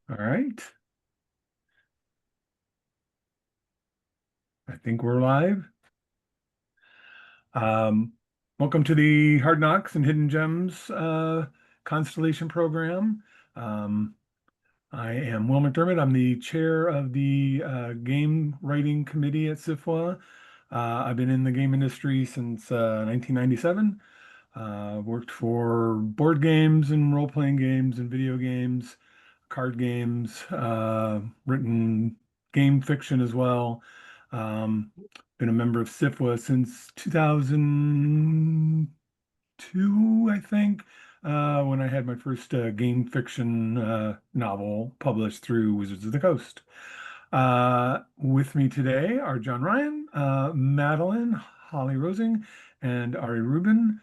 All right. I think we're live. Um, Welcome to the Hard Knocks and Hidden Gems Constellation program. Um, I am Will McDermott. I'm the chair of the game writing committee at SFWA. I've been in the game industry since 1997. Worked for board games and role-playing games and video games, card games, written game fiction as well. Um, Been a member of SIFWA since 2002, I think, when I had my first game fiction novel published through Wizards of the Coast. With me today are John Ryan, Madeleine Holly-Rosing, and Ari Rubin.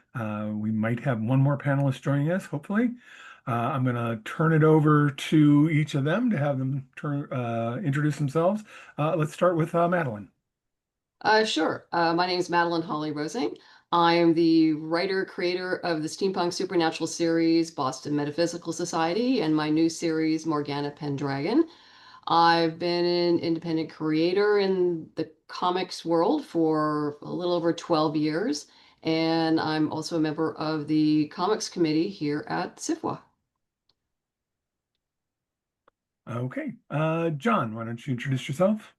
We might have one more panelist joining us, hopefully. I'm going to turn it over to each of them to have them introduce themselves. Let's start with Madeleine. Sure. My name is Madeleine Holly-Rosing. I am the writer creator of the steampunk supernatural series Boston Metaphysical Society and my new series Morgana Pendragon. I've been an independent creator in the comics world for a little over 12 years, and I'm also a member of the comics committee here at SFWA. Okay. John, why don't you introduce yourself?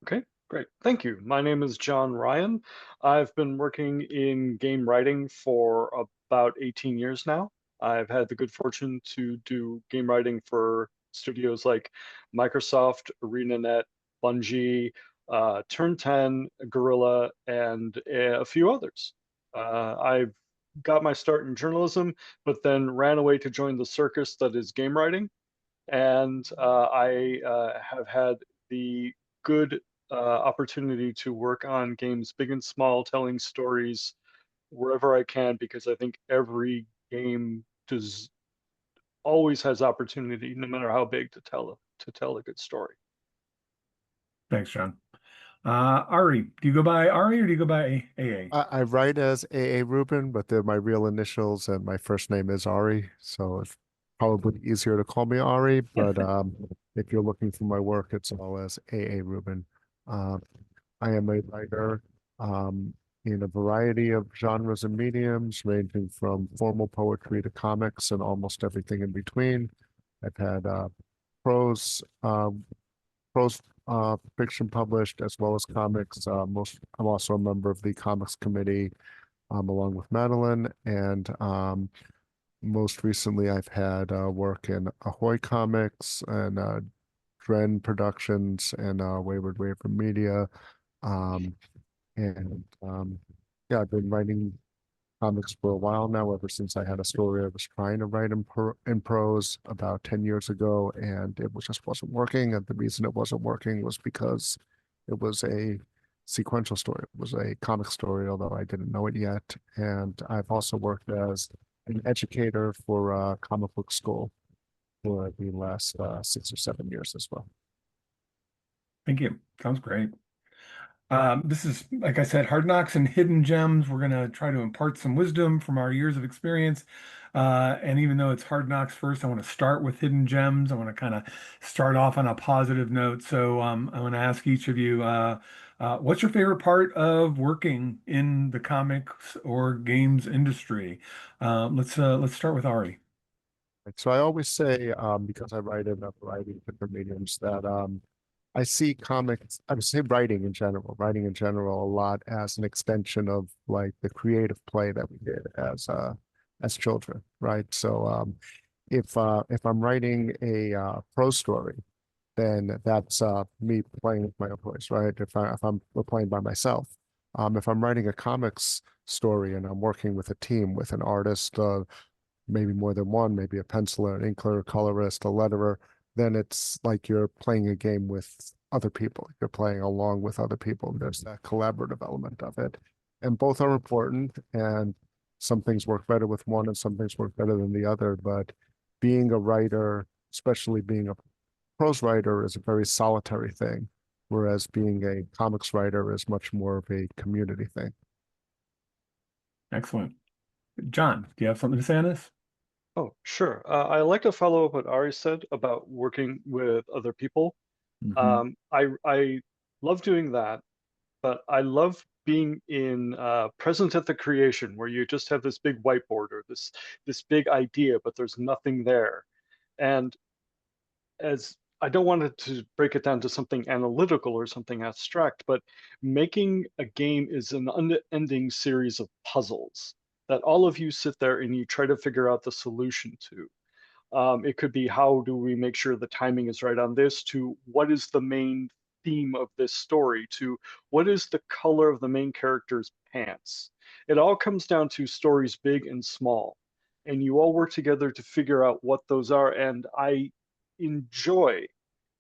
Okay, great. Thank you. My name is John Ryan. I've been working in game writing for about 18 years now. I've had the good fortune to do game writing for studios like Microsoft, ArenaNet, Bungie, Turn 10, Gorilla, and a few others. I've got my start in journalism, but then ran away to join the circus that is game writing. And I have had the good opportunity to work on games big and small, telling stories wherever I can, because I think every game does always has opportunity, no matter how big, to tell a good story. Thanks, John. Ari, do you go by Ari or do you go by AA? I write as AA Rubin, but they're my real initials, and my first name is Ari, so it's probably easier to call me Ari. But if you're looking for my work, it's all as AA Rubin. Um, I am a writer in a variety of genres and mediums, ranging from formal poetry to comics and almost everything in between. I've had prose, prose fiction published as well as comics. I'm also a member of the comics committee along with Madeline. And most recently, I've had work in Ahoy Comics and Dren Productions and Wayward Waver Media. Um, and yeah, I've been writing comics for a while now, ever since I had a story I was trying to write in prose about 10 years ago, and it just wasn't working. And the reason it wasn't working was because it was a sequential story. It was a comic story, although I didn't know it yet. And I've also worked as an educator for a comic book school for the last 6 or 7 years as well. Thank you. Sounds great. This is, like I said, Hard Knocks and Hidden Gems. We're going to try to impart some wisdom from our years of experience. And even though it's Hard Knocks first, I want to start with Hidden Gems. I want to kind of start off on a positive note. So I want to ask each of you, what's your favorite part of working in the comics or games industry? Let's start with Ari. So I always say, because I write in a variety of different mediums, that I see comics, I would say writing in general a lot as an extension of like the creative play that we did as children, right? So if I'm writing a prose story, then that's me playing with my own voice, right? If I'm playing by myself. If I'm writing a comics story and I'm working with a team with an artist, maybe more than one, maybe a penciler, an inker, a colorist, a letterer, then it's like you're playing a game with other people. You're playing along with other people. There's that collaborative element of it. And both are important. And some things work better with one and some things work better than the other. But being a writer, especially being a prose writer, is a very solitary thing, whereas being a comics writer is much more of a community thing. Excellent. John, do you have something to say on this? Oh, sure. I like to follow up what Ari said about working with other people. Mhm. I love doing that, but I love being in present at the creation where you just have this big whiteboard or this big idea, but there's nothing there. And as I don't want it to break it down to something analytical or something abstract, but making a game is an unending series of puzzles that all of you sit there and you try to figure out the solution to. It could be how do we make sure the timing is right on this, to what is the main theme of this story, to what is the color of the main character's pants. It all comes down to stories big and small. And you all work together to figure out what those are. And I enjoy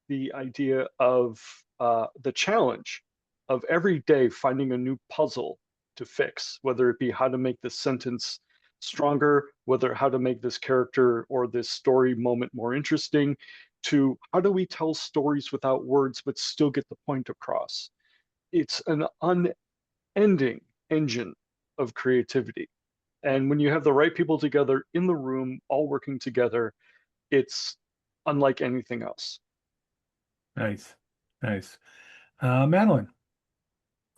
the idea of the challenge of every day finding a new puzzle to fix, whether it be how to make this sentence stronger, whether how to make this character or this story moment more interesting, to how do we tell stories without words but still get the point across. It's an unending engine of creativity. And when you have the right people together in the room, all working together, it's unlike anything else. Nice, nice. Madeline.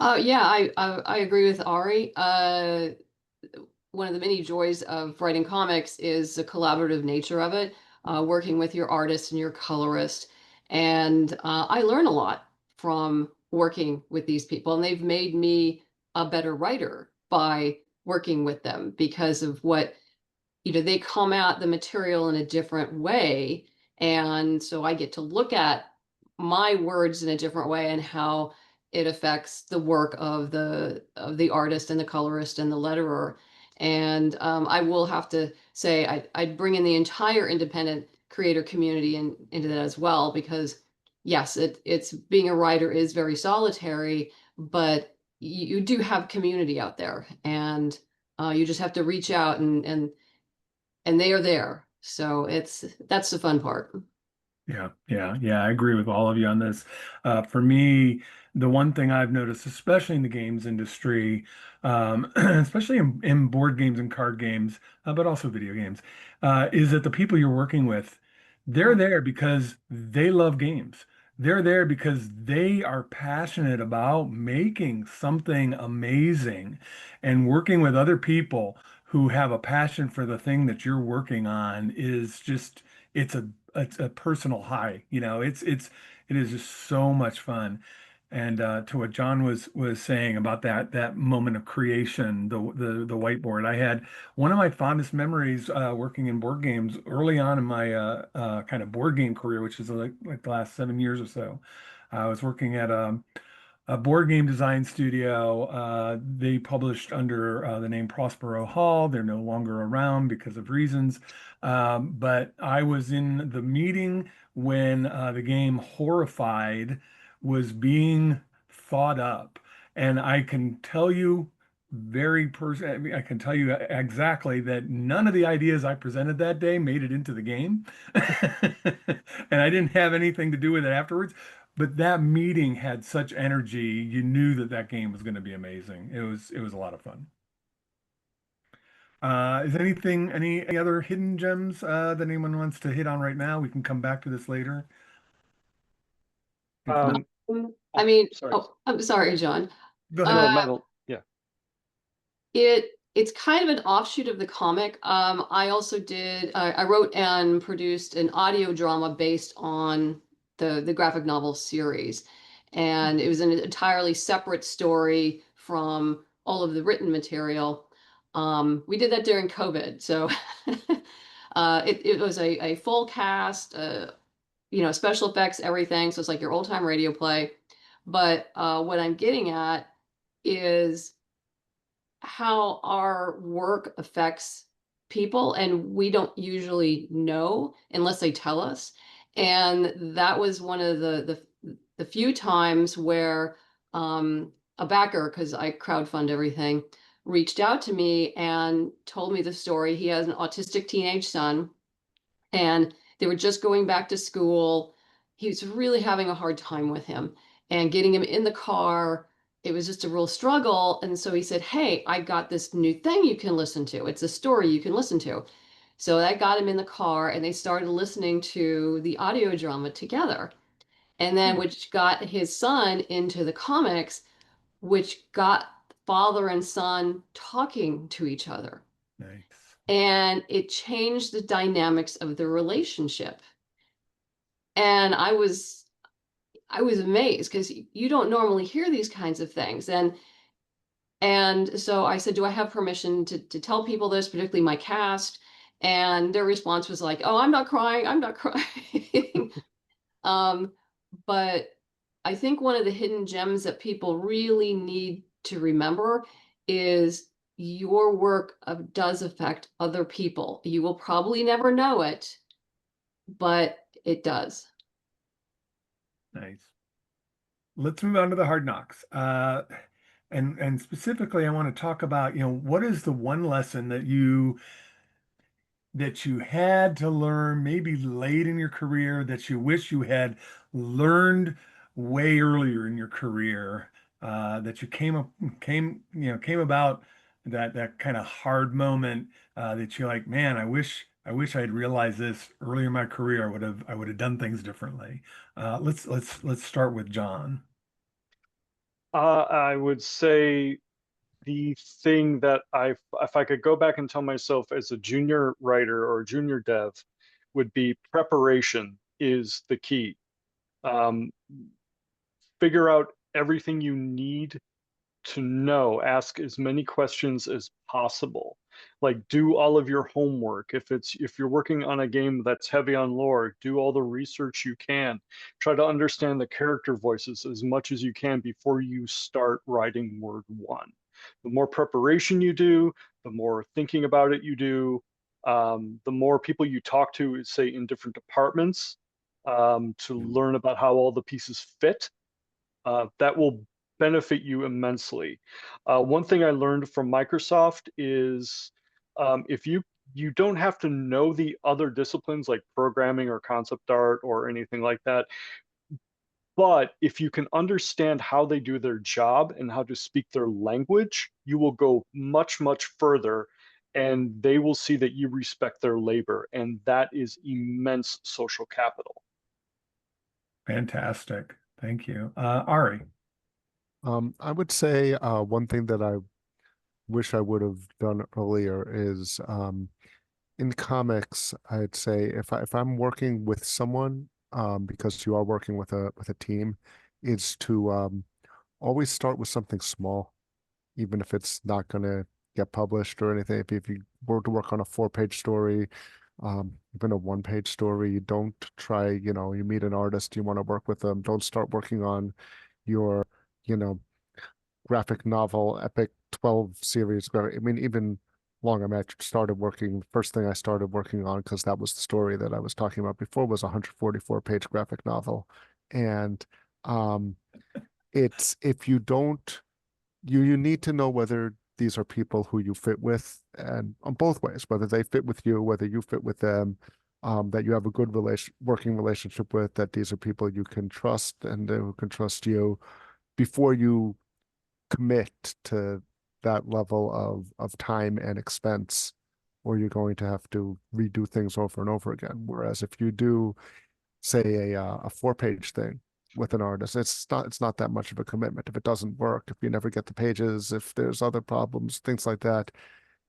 Yeah, I agree with Ari. One of the many joys of writing comics is the collaborative nature of it, working with your artist and your colorist. And I learn a lot from working with these people, and they've made me a better writer by working with them because of what, they come at the material in a different way. And so I get to look at my words in a different way and how it affects the work of the artist and the colorist and the letterer. And I will have to say I'd bring in the entire independent creator community into that as well, because yes, it's being a writer is very solitary, but you do have community out there, and you just have to reach out and they are there. So that's the fun part. Yeah, yeah, yeah. I agree with all of you on this. For me, the one thing I've noticed, especially in the games industry, especially in board games and card games, but also video games, is that the people you're working with, they're Mm. there because they love games. They're there because they are passionate about making something amazing, and working with other people who have a passion for the thing that you're working on is just, it's a personal high. It is just so much fun. And to what John was saying about that moment of creation, the whiteboard, I had one of my fondest memories working in board games early on in my kind of board game career, which is like the last 7 years or so. I was working at a board game design studio. They published under the name Prospero Hall. They're no longer around because of reasons. But I was in the meeting when the game Horrified was being thought up. And I can tell you I can tell you exactly that none of the ideas I presented that day made it into the game. And I didn't have anything to do with it afterwards. But that meeting had such energy. You knew that that game was going to be amazing. It was a lot of fun. Is any other hidden gems that anyone wants to hit on right now? We can come back to this later. If not, Um, I oh, mean, sorry. oh, I'm sorry, John. go ahead. Uh, No, Metal. Yeah. it's kind of an offshoot of the comic. I also I wrote and produced an audio drama based on the graphic novel series, and it was an entirely separate story from all of the written material. We did that during COVID, so it was a full cast, special effects, everything. So it's like your old time radio play. But what I'm getting at is how our work affects people, and we don't usually know unless they tell us. And that was one of the few times where a backer, because I crowdfund everything, reached out to me and told me the story. He has an autistic teenage son, and they were just going back to school. He was really having a hard time with him, and getting him in the car, it was just a real struggle. And so he said, "Hey, I got this new thing you can listen to. It's a story you can listen to." So that got him in the car, and they started listening to the audio drama together. And then which got his son into the comics, which got father and son talking to each other. Nice. And it changed the dynamics of the relationship. And I was amazed, because you don't normally hear these kinds of things. And so I said, do I have permission to tell people this, particularly my cast? And their response was like, oh, I'm not crying, I'm not crying. But I think one of the hidden gems that people really need to remember is your work does affect other people. You will probably never know it, but it does. Nice. Let's move on to the hard knocks. And specifically, I want to talk about, what is the one lesson that you had to learn maybe late in your career that you wish you had learned way earlier in your career, that you came about that kind of hard moment, that you're like, man, I wish I'd realized this earlier in my career. I would have done things differently. Let's start with John. I would say the thing that if I could go back and tell myself as a junior writer or a junior dev, would be preparation is the key. Um, Figure out everything you need to know. Ask as many questions as possible. Like, do all of your homework. If you're working on a game that's heavy on lore, do all the research you can. Try to understand the character voices as much as you can before you start writing word one. The more preparation you do, the more thinking about it you do, the more people you talk to, say in different departments, to learn about how all the pieces fit, that will benefit you immensely. One thing I learned from Microsoft is, if you don't have to know the other disciplines like programming or concept art or anything like that, but if you can understand how they do their job and how to speak their language, you will go much, much further, and they will see that you respect their labor, and that is immense social capital. Fantastic. Thank you. Ari. I would say one thing that I wish I would have done earlier is in comics, I'd say if I'm working with someone, because you are working with a team, is to always start with something small, even if it's not going to get published or anything. If you were to work on a 4-page story, even a 1-page story, don't try, you meet an artist, you want to work with them, don't start working on your, you know, graphic novel, epic 12 series. I mean, even longer. First thing I started working on, because that was the story that I was talking about before, was a 144-page graphic novel. And um, it's, if you don't, you need to know whether these are people who you fit with, and on both ways, whether they fit with you, whether you fit with them, that you have a good working relationship with, that these are people you can trust and who can trust you before you commit to that level of time and expense, or you're going to have to redo things over and over again. Whereas if you do, say, a 4-page thing with an artist, it's not that much of a commitment. If it doesn't work, if you never get the pages, if there's other problems, things like that,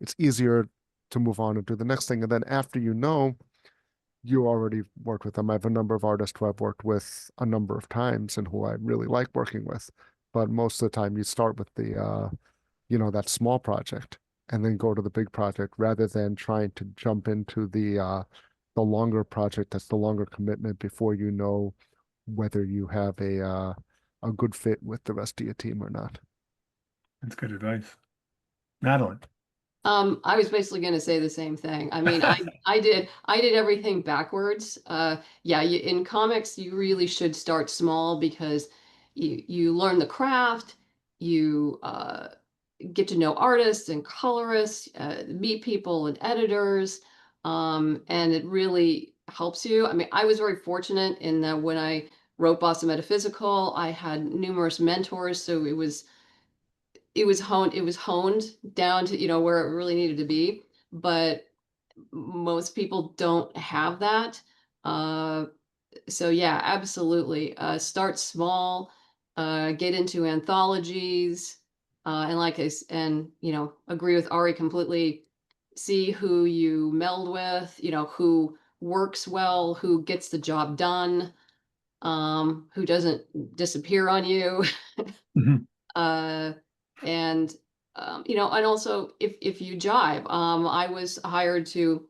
it's easier to move on and do the next thing. And then after you already worked with them. I have a number of artists who I've worked with a number of times and who I really like working with. But most of the time you start with that small project and then go to the big project, rather than trying to jump into the longer project that's the longer commitment before you know whether you have a good fit with the rest of your team or not. That's good advice. Madeline. I was basically going to say the same thing. I mean, I did everything backwards. Yeah, in comics, you really should start small, because you learn the craft, you get to know artists and colorists, meet people and editors, and it really helps you. I mean, I was very fortunate in that when I wrote Boston Metaphysical, I had numerous mentors, so it was honed down to where it really needed to be. But most people don't have that. So yeah, absolutely. Start small, get into anthologies, and and agree with Ari completely. See who you meld with, who works well, who gets the job done, who doesn't disappear on you. Mhm. uh, and and also if you jive, I was hired to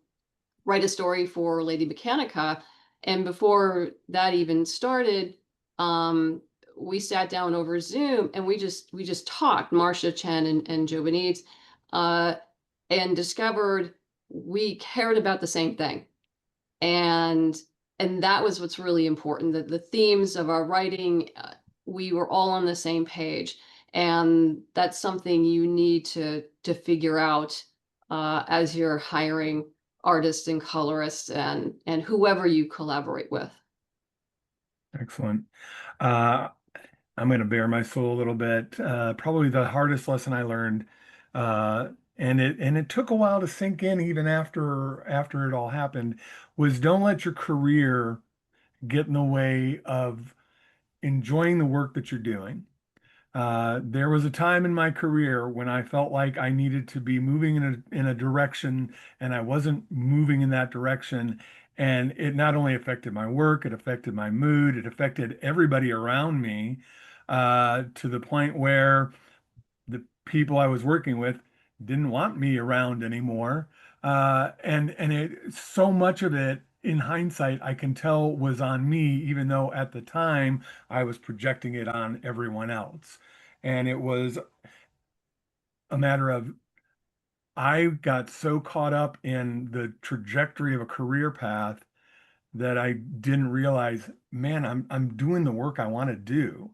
write a story for Lady Mechanica, and before that even started, um, we sat down over Zoom and we just talked, Marcia Chen and Joe Benitez, uh, and discovered we cared about the same thing, and that was what's really important, that the themes of our writing, we were all on the same page, and that's something you need to figure out as you're hiring artists and colorists and whoever you collaborate with. Excellent. Uh, I'm going to bare my soul a little bit. Probably the hardest lesson I learned, uh, and it took a while to sink in, even after it all happened, was don't let your career get in the way of enjoying the work that you're doing. There was a time in my career when I felt like I needed to be moving in a direction, and I wasn't moving in that direction. And it not only affected my work, it affected my mood, it affected everybody around me, to the point where the people I was working with didn't want me around anymore. So much of it, in hindsight, I can tell was on me, even though at the time I was projecting it on everyone else. And it was a matter of I got so caught up in the trajectory of a career path that I didn't realize, man, I'm doing the work I want to do.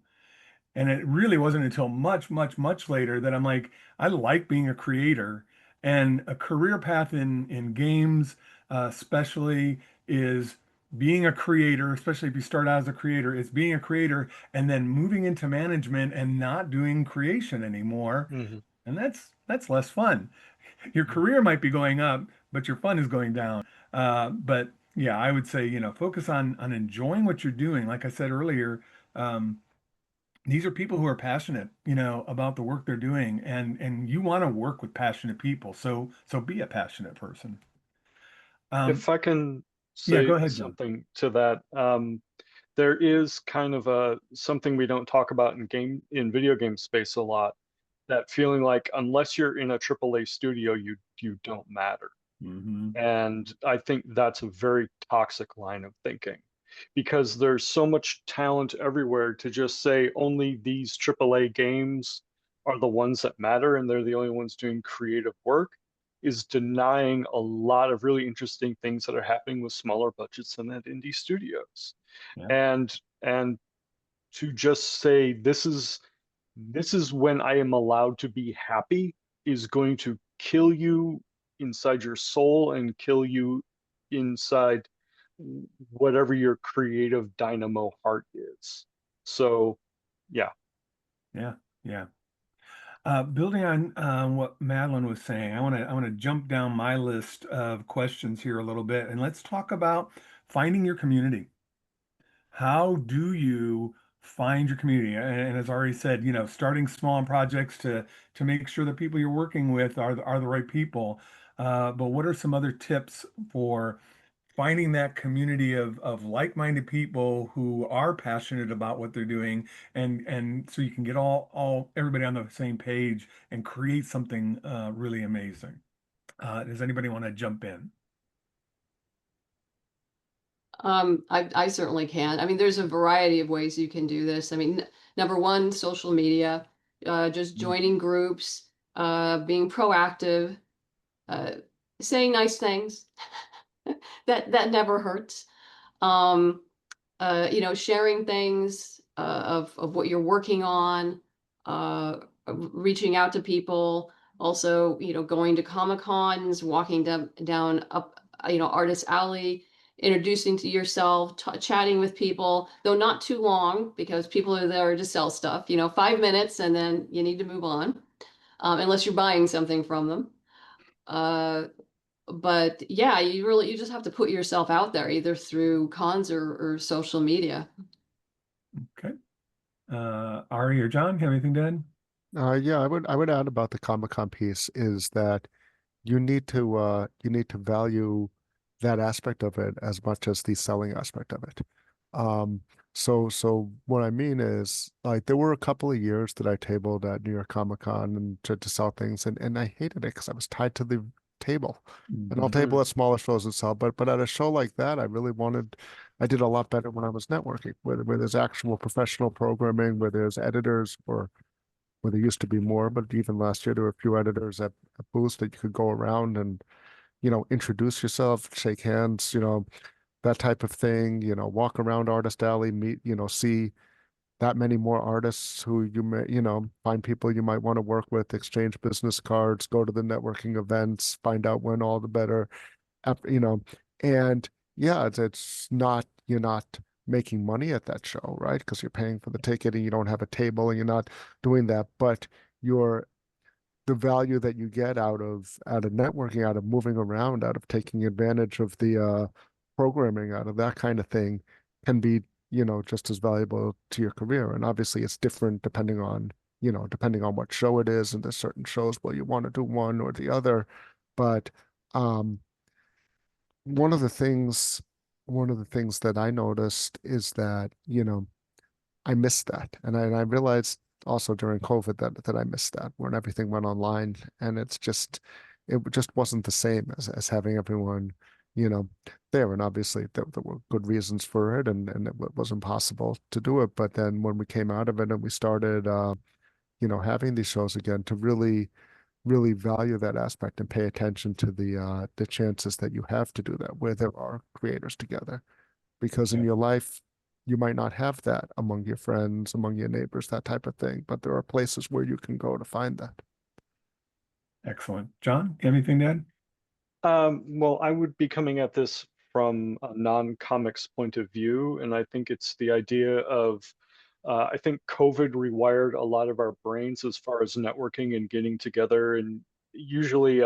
And it really wasn't until much, much, much later that I'm like, I like being a creator. And a career path in games, especially, is being a creator, especially if you start out as a creator, is being a creator and then moving into management and not doing creation anymore. Hmm. And that's less fun. Your career might be going up, but your fun is going down. But yeah, I would say, focus on enjoying what you're doing. Like I said earlier, um, these are people who are passionate, about the work they're doing, and you want to work with passionate people. So be a passionate person. Um, If I can yeah, go say ahead, John. something to that, there is kind of a something we don't talk about in video game space a lot. That feeling like unless you're in a AAA studio, you don't matter. Hmm. And I think that's a very toxic line of thinking because there's so much talent everywhere to just say only these AAA games are the ones that matter and they're the only ones doing creative work is denying a lot of really interesting things that are happening with smaller budgets and at indie studios. Yeah, And to just say this is when I am allowed to be happy is going to kill you inside your soul and kill you inside whatever your creative dynamo heart is. So, yeah. yeah, yeah. Building on what Madeline was saying, I want to jump down my list of questions here a little bit, and let's talk about finding your community. How do you find your community? And as I already said, starting small in projects to make sure the people you're working with are the right people. But what are some other tips for finding that community of like-minded people who are passionate about what they're doing, and so you can get all everybody on the same page and create something really amazing. Does anybody want to jump in? I certainly can. I mean, there's a variety of ways you can do this. I mean, number one, social media, just joining groups, being proactive, uh, saying nice things. That never hurts. Um, Sharing things of what you're working on, reaching out to people, also, going to Comic Cons, walking down up, Artist Alley, introducing to yourself, chatting with people, though not too long because people are there to sell stuff, 5 minutes and then you need to move on, unless you're buying something from them. Uh, But yeah, you just have to put yourself out there either through cons or social media. Okay. Ari or John, have anything to add? Yeah, I would add about the Comic-Con piece is that you need to value that aspect of it as much as the selling aspect of it. Um, so what I mean is like there were a couple of years that I tabled at New York Comic Con and tried to sell things and I hated it because I was tied to the table. And I'll Mhm. table at smaller shows and sell, but at a show like that, I did a lot better when I was networking, where there's actual professional programming, where there's editors or where there used to be more, but even last year there were a few editors at booths that you could go around and, introduce yourself, shake hands, that type of thing, walk around Artist Alley, meet, see that many more artists who you may, find people you might want to work with, exchange business cards, go to the networking events, find out when all the better, you know, and yeah, it's not, you're not making money at that show, right? Because you're paying for the ticket and you don't have a table and you're not doing that, but you're the value that you get out of networking, out of moving around, out of taking advantage of the programming, out of that kind of thing, can be, just as valuable to your career. And obviously, it's different depending on what show it is. And there's certain shows where you want to do one or the other. But um, one of the things, one of the things that I noticed is that, I missed that. And I realized also during COVID that I missed that when everything went online and it just wasn't the same as having everyone, you know, there. And obviously there were good reasons for it and it was impossible to do it. But then when we came out of it and we started having these shows again to really value that aspect and pay attention to the chances that you have to do that where there are creators together because in Yeah, your life you might not have that among your friends, among your neighbors, that type of thing. But there are places where you can go to find that. excellent. John, you have anything to add? Well, I would be coming at this from a non-comics point of view, and I think it's the idea of I think COVID rewired a lot of our brains as far as networking and getting together. And usually,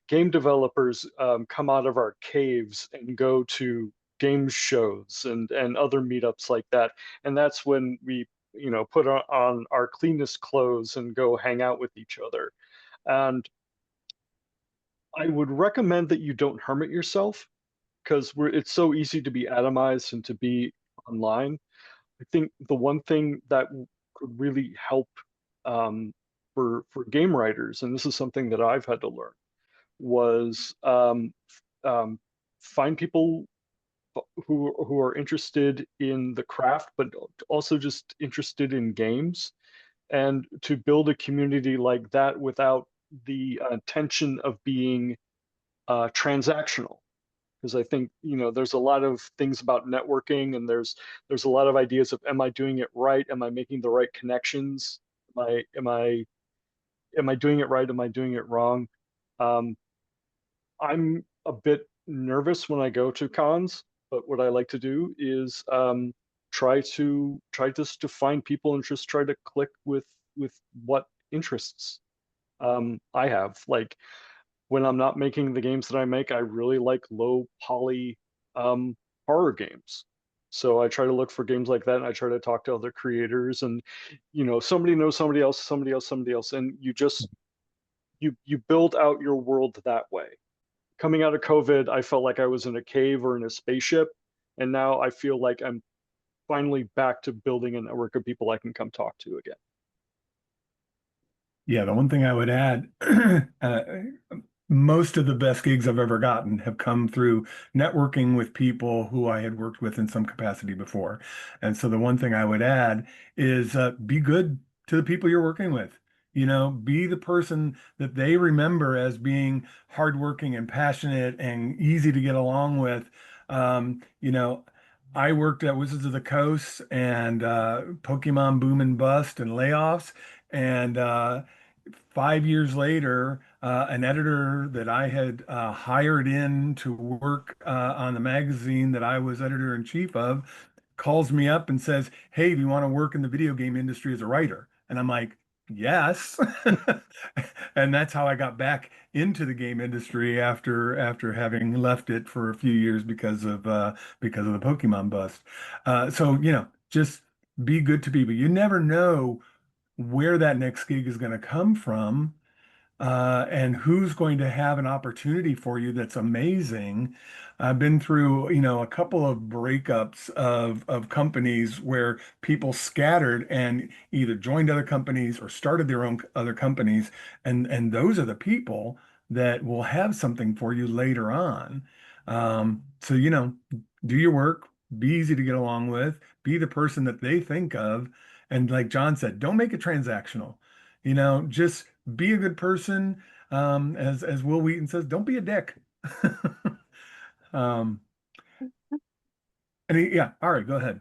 game developers come out of our caves and go to game shows and other meetups like that. And that's when we, put on our cleanest clothes and go hang out with each other. And I would recommend that you don't hermit yourself because it's so easy to be atomized and to be online. I think the one thing that could really help um, for game writers, and this is something that I've had to learn, was um, find people who are interested in the craft, but also just interested in games, and to build a community like that without the tension of being transactional because I think there's a lot of things about networking and there's a lot of ideas of am I doing it right? Am I making the right connections? Am I doing it right? Am I doing it wrong? Um, I'm a bit nervous when I go to cons, but what I like to do is try just to find people and just try to click with what interests I have. Like when I'm not making the games that I make, I really like low poly um, horror games. So I try to look for games like that, and I try to talk to other creators, and somebody knows somebody else, somebody else, somebody else, and you build out your world that way. Coming out of COVID, I felt like I was in a cave or in a spaceship, and now I feel like I'm finally back to building a network of people I can come talk to again. Yeah, the one thing I would add, uh, most of the best gigs I've ever gotten have come through networking with people who I had worked with in some capacity before. And so the one thing I would add is be good to the people you're working with. Be the person that they remember as being hardworking and passionate and easy to get along with. I worked at Wizards of the Coast and Pokemon Boom and Bust and layoffs. And 5 years later, an editor that I had hired in to work on the magazine that I was editor in chief of calls me up and says, "Hey, do you want to work in the video game industry as a writer?" And I'm like, yes. And that's how I got back into the game industry after having left it for a few years because of the Pokemon bust. So, just be good to people. You never know where that next gig is going to come from, and who's going to have an opportunity for you that's amazing. I've been through, a couple of breakups of companies where people scattered and either joined other companies or started their own other companies, and those are the people that will have something for you later on. So, do your work, be easy to get along with, be the person that they think of, and like John said, don't make it transactional. Just be a good person. As Will Wheaton says, don't be a dick. Um, yeah, all right, go ahead.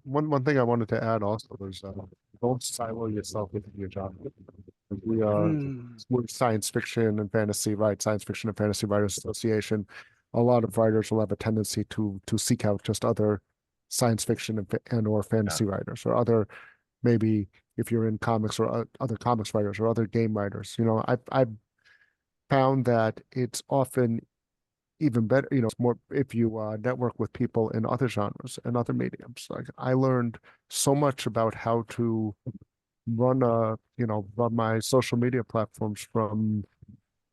One thing I wanted to add also was don't silo yourself within your job. We are we're science fiction and fantasy, right? Science fiction and fantasy writers association. A lot of writers will have a tendency to seek out just other science fiction and or Yeah. fantasy writers, or other, maybe if you're in comics, or other comics writers or other game writers. I've found that it's often even better, it's more if you network with people in other genres and other mediums. Like, I learned so much about how to run my social media platforms from,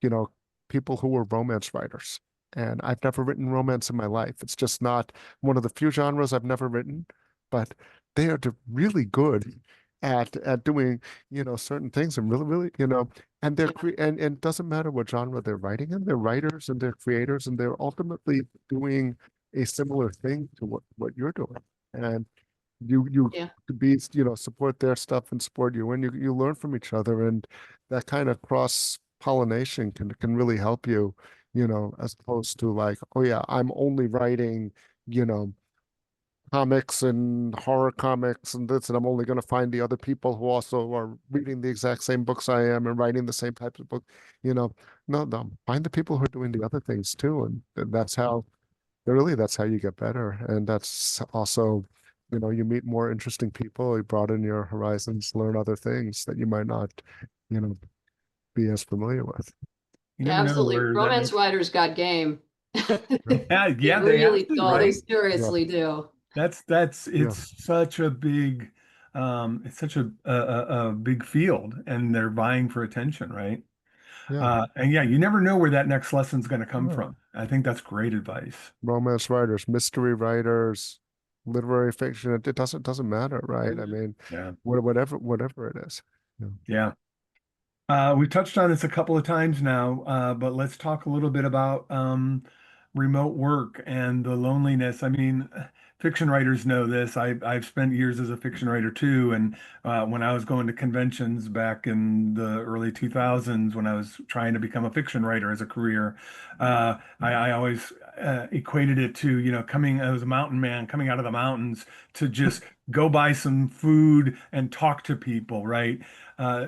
you know, people who were romance writers. And I've never written romance in my life. It's just not one of the few genres I've never written, but they are really good at doing, certain things, and really, really, and and it doesn't matter what genre they're writing in, they're writers and they're creators, and they're ultimately doing a similar thing to what you're doing. And you Yeah. to be, support their stuff and support you, and you learn from each other, and that kind of cross pollination can really help you, as opposed to like, oh yeah, I'm only writing, you know comics and horror comics and this, and I'm only going to find the other people who also are reading the exact same books I am and writing the same types of books. No, find the people who are doing the other things too, and that's how you get better. And that's also, you meet more interesting people, you broaden your horizons, learn other things that you might not, you know, be as familiar with. You Yeah, never know absolutely. where that Romance next. write got game. Yeah, They yeah, they have really, to, oh, they right? Yeah, seriously do. yeah, It's such a big, it's such a big field, and they're vying for attention, right? yeah. And yeah, you never know where that next lesson's going to come Yeah. from. I think that's great advice. Romance writers, mystery writers, literary fiction. It doesn't matter, right? I mean, Yeah, whatever it is. Yeah. yeah. We've touched on this a couple of times now, but let's talk a little bit about remote work and the loneliness. I mean, fiction writers know this. I've spent years as a fiction writer too, and when I was going to conventions back in the early 2000s, when I was trying to become a fiction writer as a career, I always equated it to, coming, I was a mountain man coming out of the mountains to just go buy some food and talk to people, right?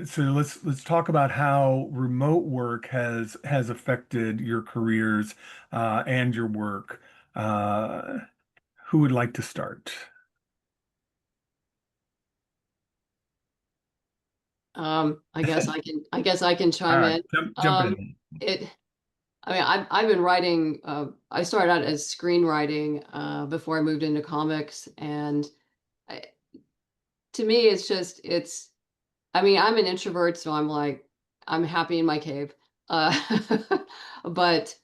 So let's talk about how remote work has affected your careers and your work. Uh, who would like to start? I guess I can All chime right, in. jump in. It, I mean, I've been writing, I started out as screenwriting, before I moved into comics. And I, to me, I mean, I'm an introvert, so I'm like, I'm happy in my cave. Uh, but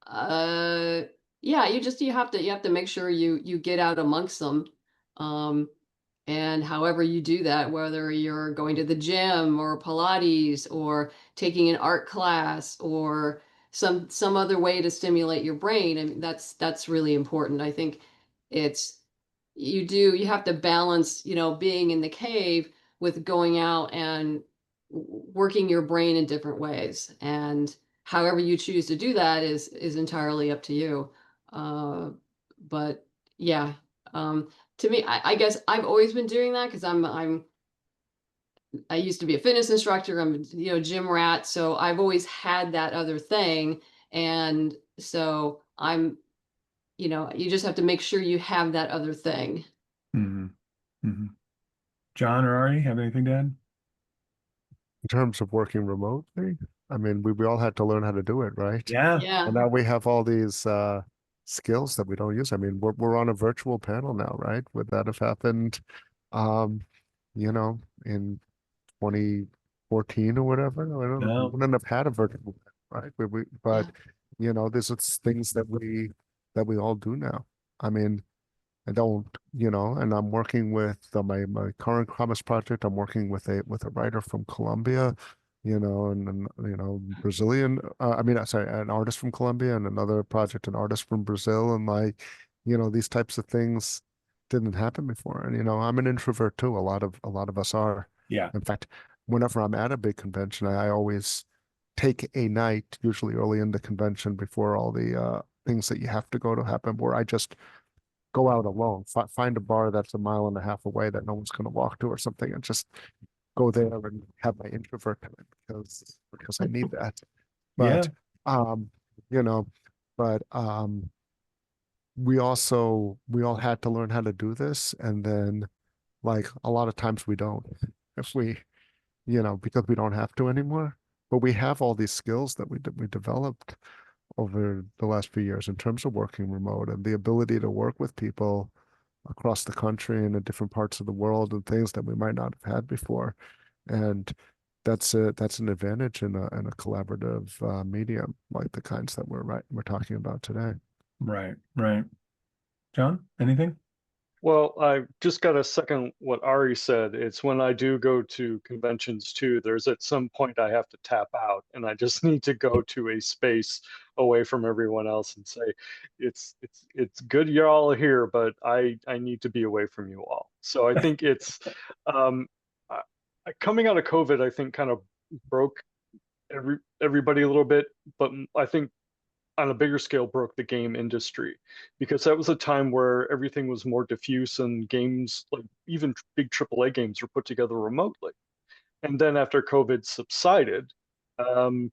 uh, yeah, you have to make sure you get out amongst them. Um, and however you do that, whether you're going to the gym or Pilates or taking an art class or some other way to stimulate your brain, I mean, that's really important. I think it's you have to balance, being in the cave with going out and working your brain in different ways. And however you choose to do that is entirely up to you. Uh, but yeah, to me, I guess I've always been doing that because I used to be a fitness instructor. I'm, gym rat. So I've always had that other thing. And so you just have to make sure you have that other thing. Hmm. Hmm. John or Ari, have anything to add? in terms of working remotely, I mean, we all had to learn how to do it, right? Yeah. And Yeah, now we have all these skills that we don't use. I mean, we're on a virtual panel now, right? Would that have happened, um, you know, in 2014 or whatever? I don't know. We No. wouldn't have had a virtual panel, right? But yeah, this is things that we all do now. I mean, I don't, and I'm working with my current comics project. I'm working with a writer from Colombia, and Brazilian. I mean, sorry, an artist from Colombia, and another project, an artist from Brazil, and like, these types of things didn't happen before. And I'm an introvert too. A lot of us are. Yeah. In fact, whenever I'm at a big convention, I always take a night, usually early in the convention, before all the things that you have to go to happen, where I just go out alone, find a bar that's a mile and a half away that no one's going to walk to or something, and just go there and have my introvert time because I need that. Yeah. But um, you know, but we all had to learn how to do this, and then like a lot of times we don't, if we because we don't have to anymore. But we have all these skills that we developed over the last few years in terms of working remote and the ability to work with people across the country and in different parts of the world and things that we might not have had before. And that's an advantage in a collaborative medium like the kinds that we're talking about today. Right. Right. John, anything? Well, I just got to second what Ari said. It's when I do go to conventions too, there's at some point I have to tap out and I just need to go to a space away from everyone else and say, it's good you're all here, but I need to be away from you all. So I think it's um I, coming out of COVID, I think kind of broke everybody a little bit, but I think on a bigger scale broke the game industry because that was a time where everything was more diffuse and games like even big AAA games were put together remotely. And then after COVID subsided, um,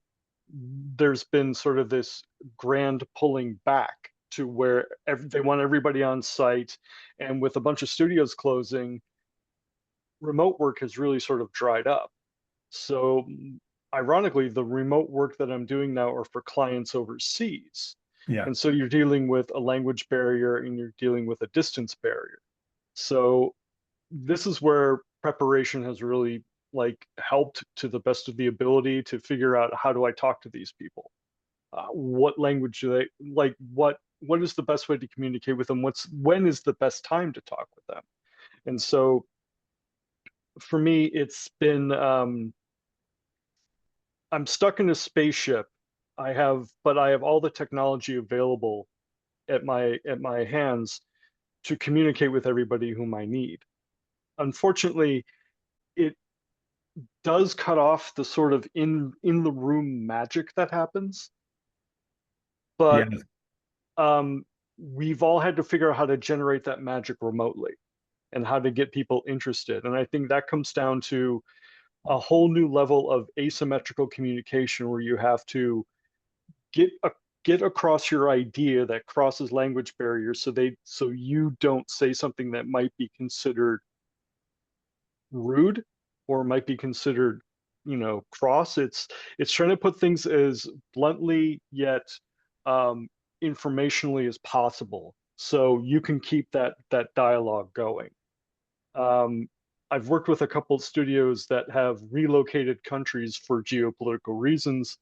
there's been sort of this grand pulling back to where they want everybody on site. And with a bunch of studios closing, remote work has really sort of dried up. So ironically, the remote work that I'm doing now are for clients overseas. Yeah. And so you're dealing with a language barrier and you're dealing with a distance barrier. So this is where preparation has really like helped to the best of the ability to figure out how do I talk to these people? What language do they like? What is the best way to communicate with them? When is the best time to talk with them? And so for me, it's been I'm stuck in a spaceship. But I have all the technology available at my hands to communicate with everybody whom I need. Unfortunately, it does cut off the sort of in the room magic that happens, Yeah. but we've all had to figure out how to generate that magic remotely and how to get people interested. And I think that comes down to a whole new level of asymmetrical communication where you have to get a, get across your idea that crosses language barriers so you don't say something that might be considered rude or might be considered cross. It's trying to put things as bluntly yet um, informationally as possible so you can keep that dialogue going. um, I've worked with a couple of studios that have relocated countries for geopolitical reasons,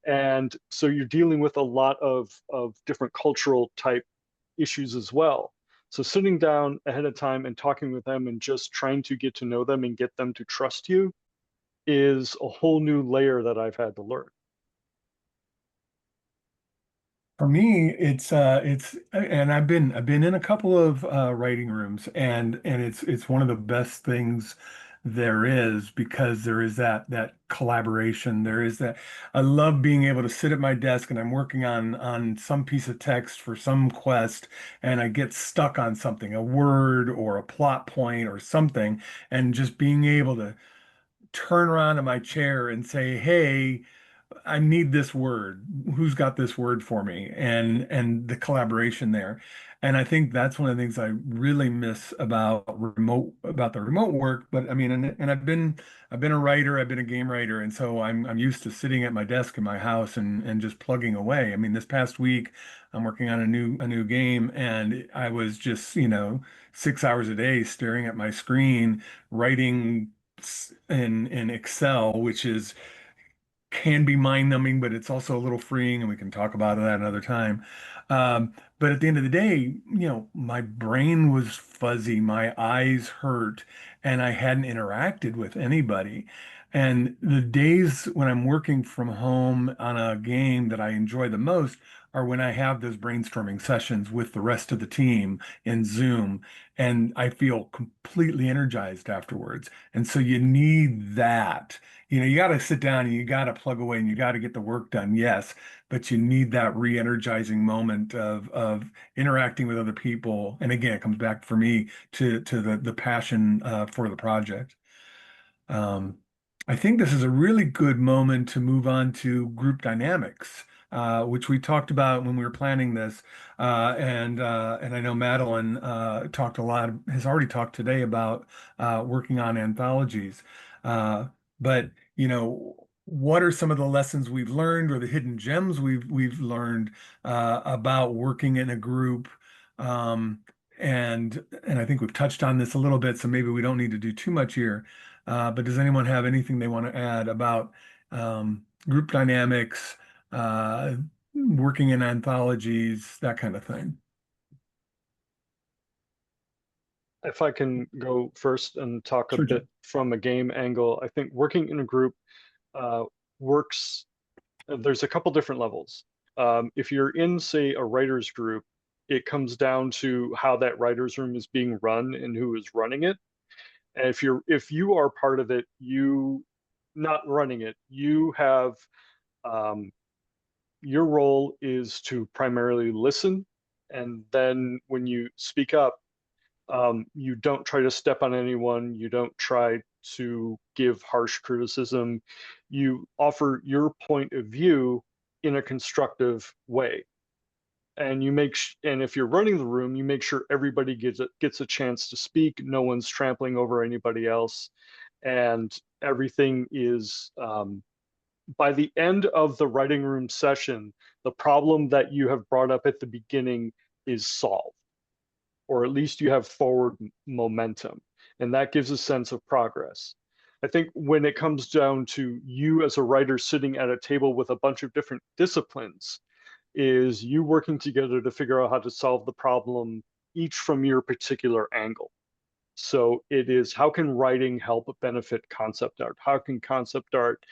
and so you're dealing with a lot of different cultural type issues as well. So sitting down ahead of time and talking with them and just trying to get to know them and get them to trust you is a whole new layer that I've had to learn. For me, and I've been in a couple of writing rooms, and it's one of the best things there is because there is that collaboration. There is that I love being able to sit at my desk and I'm working on some piece of text for some quest, and I get stuck on something, a word or a plot point or something, and just being able to turn around in my chair and say, "Hey, I need this word. Who's got this word for me? And the collaboration there. And I think that's one of the things I really miss about the remote work. But I mean, and I've been a writer, I've been a game writer, and so I'm used to sitting at my desk in my house and just plugging away. I mean, this past week I'm working on a new game, and I was just, 6 hours a day staring at my screen, writing in Excel, which is can be mind-numbing, but it's also a little freeing, and we can talk about that another time. But at the end of the day, my brain was fuzzy, my eyes hurt, and I hadn't interacted with anybody. And the days when I'm working from home on a game that I enjoy the most are when I have those brainstorming sessions with the rest of the team in Zoom, and I feel completely energized afterwards. And so you need that. You got to sit down and you got to plug away and you got to get the work done, yes, but you need that re-energizing moment of interacting with other people. And again, it comes back for me to the passion for the project. Um, I think this is a really good moment to move on to group dynamics, which we talked about when we were planning this. And I know Madeline has already talked today about working on anthologies. But what are some of the lessons we've learned or the hidden gems we've learned about working in a group? Um, and I think we've touched on this a little bit, so maybe we don't need to do too much here. But does anyone have anything they want to add about group dynamics, working in anthologies, that kind of thing? If I can go first and talk a Sure, bit Jim. from a game angle, I think working in a group uh, works. There's a couple different levels. If you're in, say, a writer's group, it comes down to how that writer's room is being run and who is running it. And if you are part of it, you not running it, you have um, your role is to primarily listen, and then when you speak up, you don't try to step on anyone. You don't try to give harsh criticism. You offer your point of view in a constructive way. And and if you're running the room, you make sure everybody gets a chance to speak. No one's trampling over anybody else, and everything is by the end of the writing room session, the problem that you have brought up at the beginning is solved, or at least you have forward momentum, and that gives a sense of progress. I think when it comes down to you as a writer sitting at a table with a bunch of different disciplines, is you working together to figure out how to solve the problem, each from your particular angle. So it is, how can writing help benefit concept art? How can concept art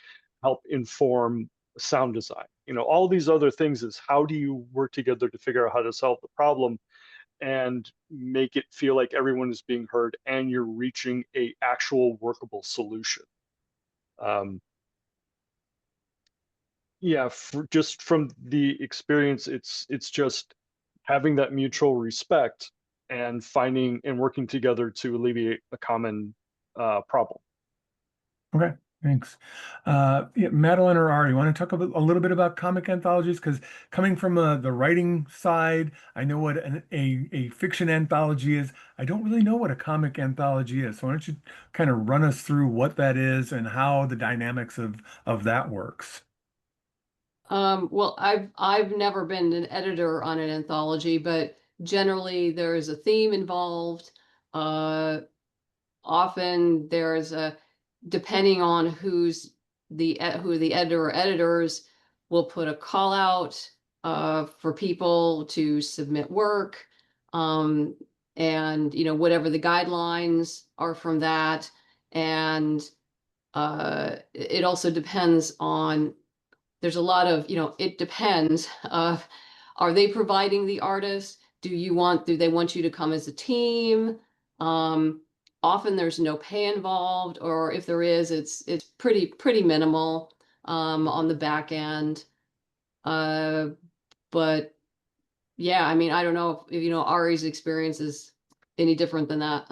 help inform sound design? All these other things is, how do you work together to figure out how to solve the problem and make it feel like everyone is being heard and you're reaching a actual workable solution. Um, yeah, just from the experience, it's just having that mutual respect and finding and working together to alleviate a common problem. Okay, thanks. Yeah, Madeline or Ari, you want to talk a little bit about comic anthologies? Because coming from the writing side, I know what a fiction anthology is. I don't really know what a comic anthology is. So why don't you kind of run us through what that is and how the dynamics of that works? Well, I've never been an editor on an anthology, but generally there's a theme involved. Uh, Often there's depending on who the editor or editors will put a call out for people to submit work, um, and whatever the guidelines are from that, and it also depends on. There's a lot of it depends. Are they providing the artist? Do they want you to come as a team? Um, Often there's no pay involved, or if there is, it's pretty minimal on the back end. Uh, but yeah, I mean, I don't know if Ari's experience is any different than that.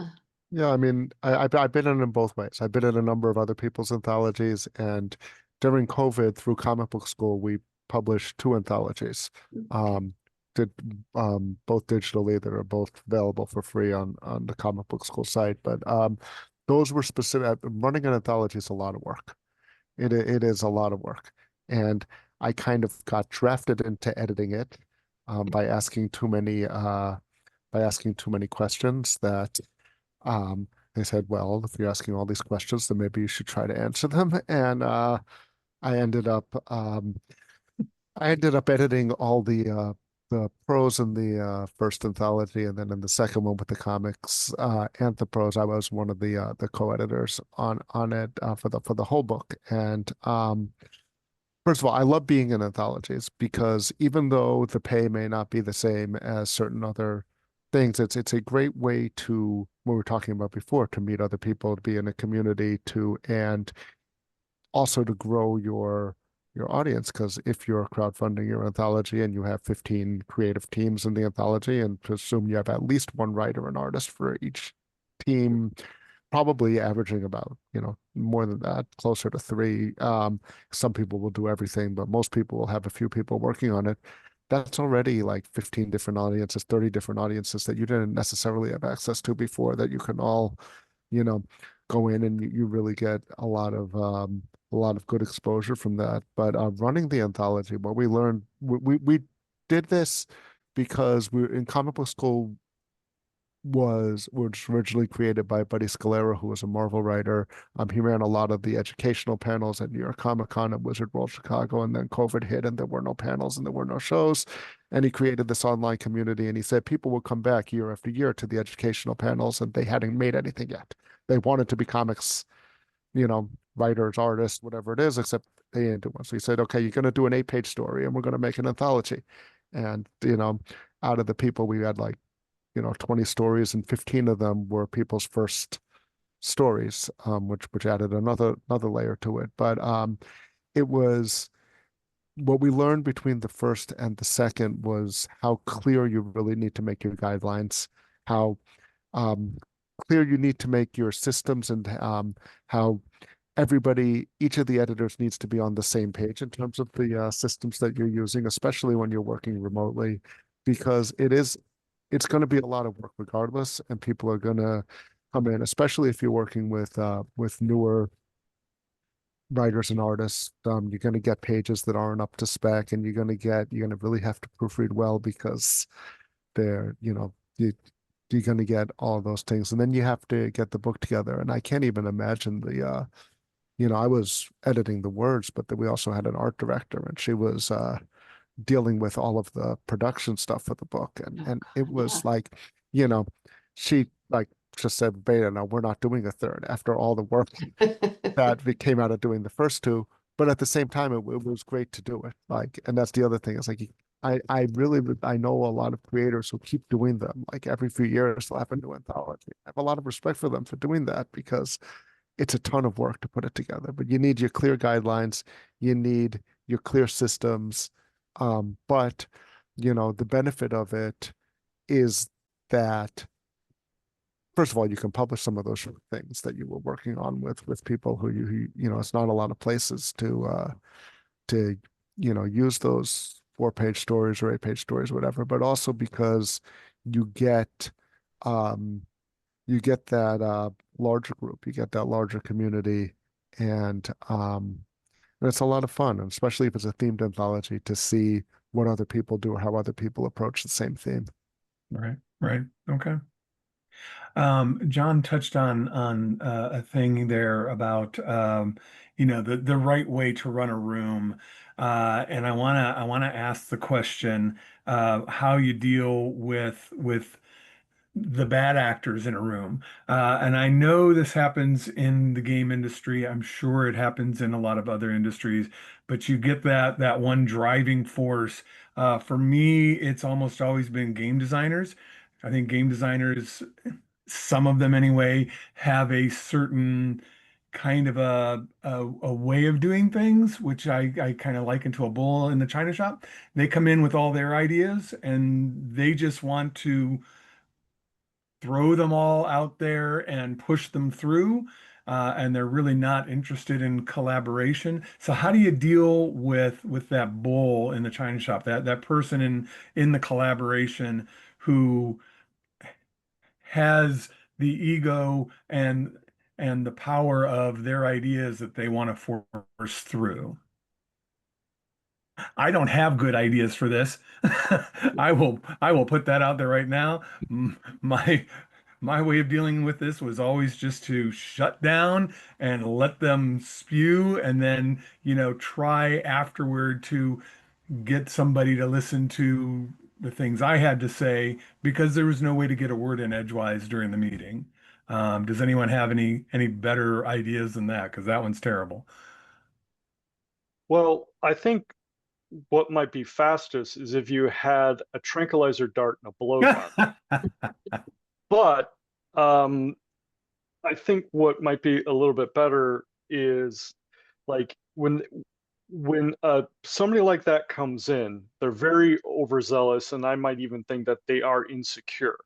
Yeah, I mean, I've been in them both ways. I've been in a number of other people's anthologies, and during COVID through Comic Book School, we published two anthologies. Um, did both digitally that are both available for free on the Comic Book School site. But those were specific. Running an anthology is a lot of work. It is a lot of work, and I kind of got drafted into editing it by asking too many questions that they said, well, if you're asking all these questions, then maybe you should try to answer them. And I ended up um, I ended up editing all the prose in the first anthology, and then in the second one with the comics and the prose, I was one of the co-editors on it for the whole book. And first of all, I love being in anthologies because even though the pay may not be the same as certain other things, it's a great way to, what we were talking about before, to meet other people, to be in a community, to and also to grow your audience. Because if you're crowdfunding your anthology and you have 15 creative teams in the anthology, and presume you have at least one writer and artist for each team, probably averaging about, more than that, closer to three. Some people will do everything, but most people will have a few people working on it. That's already like 15 different audiences, 30 different audiences that you didn't necessarily have access to before, that you can all, you know, go in and you really get a lot of good exposure from that. But running the anthology, what we learned, we did this because we in comic book school was originally created by Buddy Scalera, who was a Marvel writer. He ran a lot of the educational panels at New York Comic Con and Wizard World Chicago, and then COVID hit, and there were no panels and there were no shows. And he created this online community, and he said people would come back year after year to the educational panels, and they hadn't made anything yet. They wanted to be comics, writers, artists, whatever it is, except they didn't do one. So he said, okay, you're going to do an 8-page story, and we're going to make an anthology. And out of the people, we had like 20 stories, and 15 of them were people's first stories, which added another layer to it. But it was what we learned between the first and the second was how clear you really need to make your guidelines, how um, clear you need to make your systems, and how each of the editors needs to be on the same page in terms of the systems that you're using, especially when you're working remotely, because it's going to be a lot of work regardless, and people are going to come in, especially if you're working with newer writers and artists. You're going to get pages that aren't up to spec, and you're going to really have to proofread well, because they're, you're going to get all those things, and then you have to get the book together. And I can't even imagine I was editing the words, but then we also had an art director, and she was dealing with all of the production stuff for the book. And it was like, she like just said, Beta, no, we're not doing a third after all the work that we came out of doing the first two. But at the same time, it was great to do it. Like, and that's the other thing, is like, I know a lot of creators who keep doing them. Like every few years they'll have a new anthology. I have a lot of respect for them for doing that, because it's a ton of work to put it together. But you need your clear guidelines, you need your clear systems. But the benefit of it is that, first of all, you can publish some of those things that you were working on with people who it's not a lot of places to use those 4-page stories or 8-page stories, whatever. But also because you get um that larger group, you get that larger community, and it's a lot of fun, and especially if it's a themed anthology, to see what other people do or how other people approach the same theme. Right, right. Okay. John touched on a thing there about the right way to run a room, and I wanna ask the question, how you deal with the bad actors in a room. And I know this happens in the game industry. I'm sure it happens in a lot of other industries, but you get that one driving force. For me, it's almost always been game designers. I think game designers, some of them anyway, have a certain kind of a way of doing things, which I kind of liken to a bull in the china shop. They come in with all their ideas, and they just want to throw them all out there and push them through. and they're really not interested in collaboration. So how do you deal with that bull in the china shop, that person in the collaboration who has the ego and the power of their ideas that they want to force through? I don't have good ideas for this. I will put that out there right now. My my way of dealing with this was always just to shut down and let them spew, and then, try afterward to get somebody to listen to the things I had to say, because there was no way to get a word in edgewise during the meeting. Does anyone have any better ideas than that? Because that one's terrible. Well, I think what might be fastest is if you had a tranquilizer dart and a blowgun. But um, I think what might be a little bit better is like when somebody like that comes in, they're very overzealous, and I might even think that they are insecure,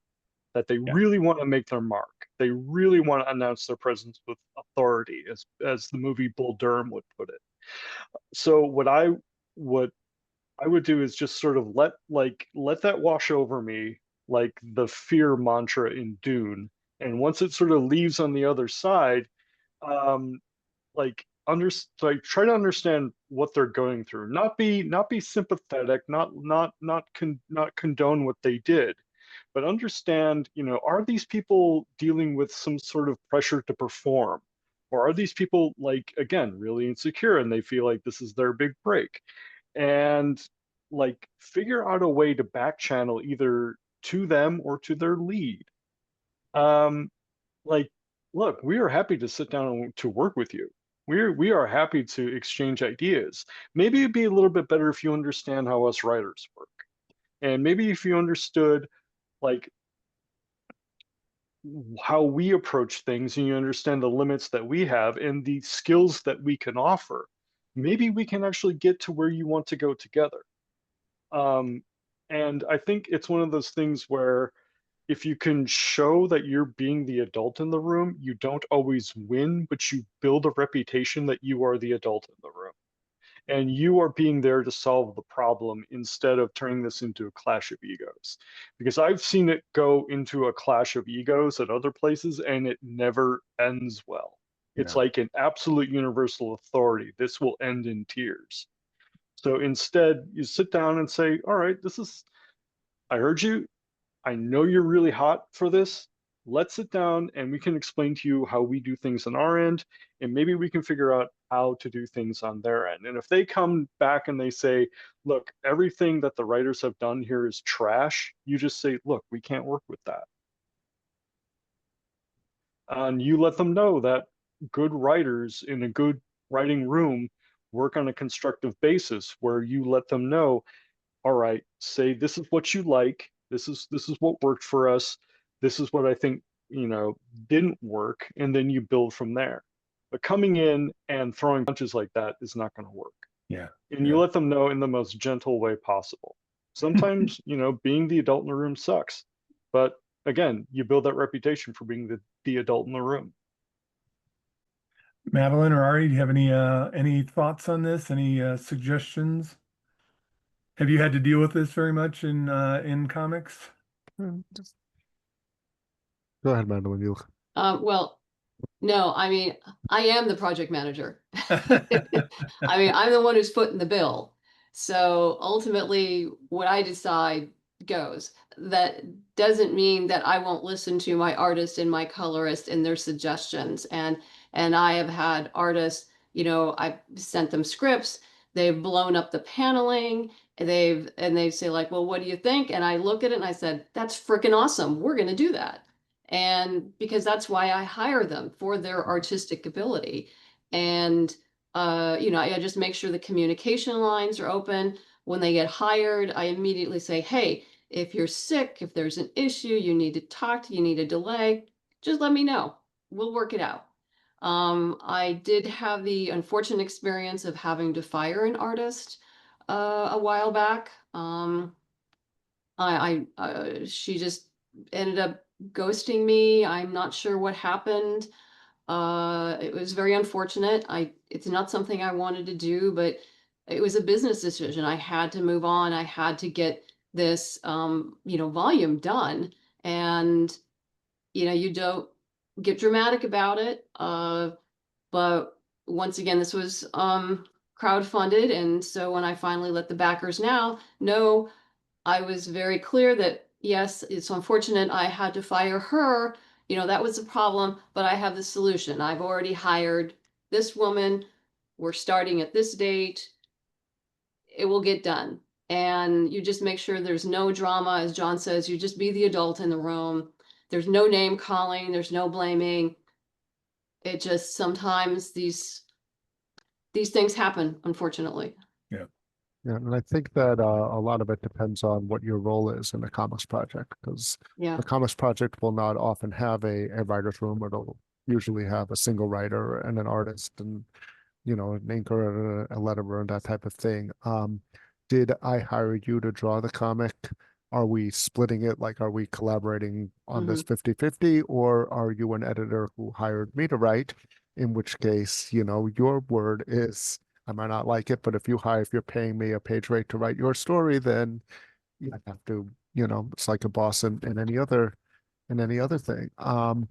that they Yeah. really want to make their mark. They really want to announce their presence with authority, as the movie Bull Durham would put it. So what I would do is just sort of let that wash over me, like the fear mantra in Dune. And once it sort of leaves on the other side, um, like try to understand what they're going through. Not be sympathetic, not condone what they did, but understand, are these people dealing with some sort of pressure to perform? Or are these people, like, again, really insecure and they feel like this is their big break? And like figure out a way to back channel either to them or to their lead. Um, like, look, we are happy to sit down to work with you. We are happy to exchange ideas. Maybe it'd be a little bit better if you understand how us writers work. And maybe if you understood like how we approach things and you understand the limits that we have and the skills that we can offer, maybe we can actually get to where you want to go together. Um, and I think it's one of those things where if you can show that you're being the adult in the room, you don't always win, but you build a reputation that you are the adult in the room. And you are being there to solve the problem instead of turning this into a clash of egos. Because I've seen it go into a clash of egos at other places and it never ends well. It's Yeah. like an absolute universal authority. This will end in tears. So instead, you sit down and say, all right, I heard you. I know you're really hot for this. Let's sit down and we can explain to you how we do things on our end, and maybe we can figure out how to do things on their end. And if they come back and they say, look, everything that the writers have done here is trash, you just say, look, we can't work with that. And you let them know that good writers in a good writing room work on a constructive basis where you let them know, all right, say this is what you like. This is what worked for us. This is what I think, didn't work, and then you build from there. But coming in and throwing punches like that is not going to work. Yeah. And you Yeah. let them know in the most gentle way possible. Sometimes, being the adult in the room sucks. But again, you build that reputation for being the adult in the room. Madeline or Ari, do you have any thoughts on this? Any suggestions? Have you had to deal with this very much in comics? Just go ahead, Madeline. You. Well, no, I mean, I am the project manager. I mean, I'm the one who's footing the bill. So ultimately, what I decide goes. That doesn't mean that I won't listen to my artist and my colorist and their suggestions. And I have had artists, I've sent them scripts, they've blown up the paneling, and they say like, well, what do you think? And I look at it and I said, that's freaking awesome. We're gonna do that. And because that's why I hire them, for their artistic ability. And I just make sure the communication lines are open. When they get hired, I immediately say, hey, if you're sick, if there's an issue, you need to talk to, you need a delay, just let me know. We'll work it out. I did have the unfortunate experience of having to fire an artist a while back. She just ended up ghosting me. I'm not sure what happened. It was very unfortunate. It's not something I wanted to do, but it was a business decision. I had to move on. I had to get this, volume done. And, you don't get dramatic about it. But once again, this was crowdfunded. And so when I finally let the backers know, I was very clear that yes, it's unfortunate I had to fire her. That was a problem, but I have the solution. I've already hired this woman. We're starting at this date. It will get done. And you just make sure there's no drama. As John says, you just be the adult in the room. There's no name calling, there's no blaming. It just sometimes these things happen, unfortunately. Yeah. Yeah, and I think that a lot of it depends on what your role is in a comics project, because Yeah. the comics project will not often have a writer's room. It'll usually have a single writer and an artist and, an inker and a letterer and that type of thing. Did I hire you to draw the comic? Are we splitting it? Like, are we collaborating on this 50-50, or are you an editor who hired me to write? In which case, your word is, I might not like it, but if you're paying me a page rate to write your story, then you have to, it's like a boss in any other thing. And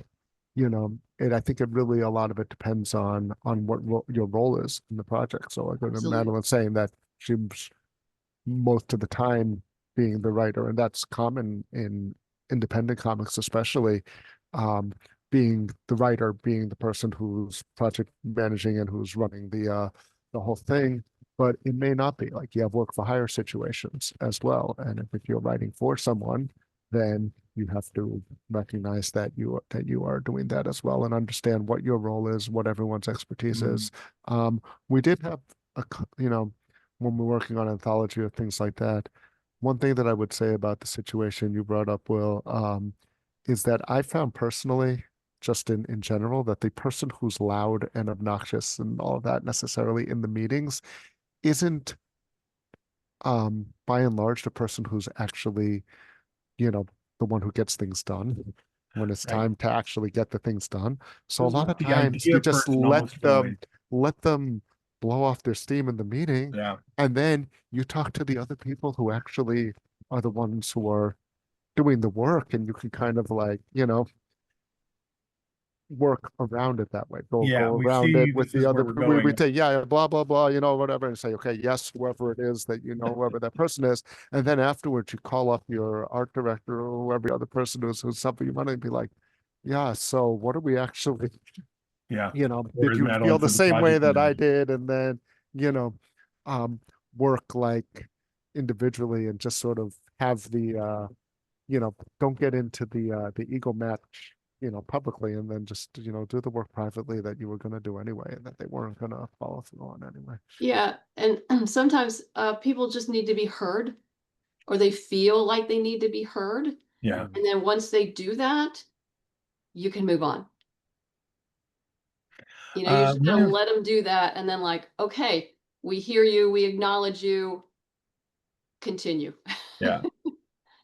I think a lot of it depends on what your role is in the project. So like Absolutely. Madeline saying that she's most of the time being the writer, and that's common in independent comics, especially. Being the writer, being the person who's project managing and who's running the whole thing. But it may not be. Like, you have work for hire situations as well, and if you're writing for someone, then you have to recognize that you are doing that as well, and understand what your role is, what everyone's expertise is. We did have when we're working on anthology or things like that, one thing that I would say about the situation you brought up, Will, is that I found personally, just in general, that the person who's loud and obnoxious and all of that necessarily in the meetings isn't, by and large, the person who's actually, the one who gets things done when it's Right. time to actually get the things done. So a lot of The times idea you just person almost feel like, let them blow off their steam in the meeting, yeah, and then you talk to the other people who actually are the ones who are doing the work, and you can kind of like, work around it that way. Go we around it see with this the is other. where we're We going. say, yeah, blah blah blah, whatever, and say, okay, yes, whoever it is that whoever that person is, and then afterwards you call up your art director or whoever the other person is who's something you want to be like, yeah, so what are we actually, Yeah. Or did as you feel Madeline the said, the same way project that I manager. did, and then you know, work like individually and just sort of have don't get into the ego match, publicly, and then just, do the work privately that you were going to do anyway, and that they weren't going to follow through on anyway. Yeah. And sometimes people just need to be heard, or they feel like they need to be heard. Yeah. And then once they do that, you can move on. You just We gotta have, let them do that. And then like, okay, we hear you, we acknowledge you, continue. yeah.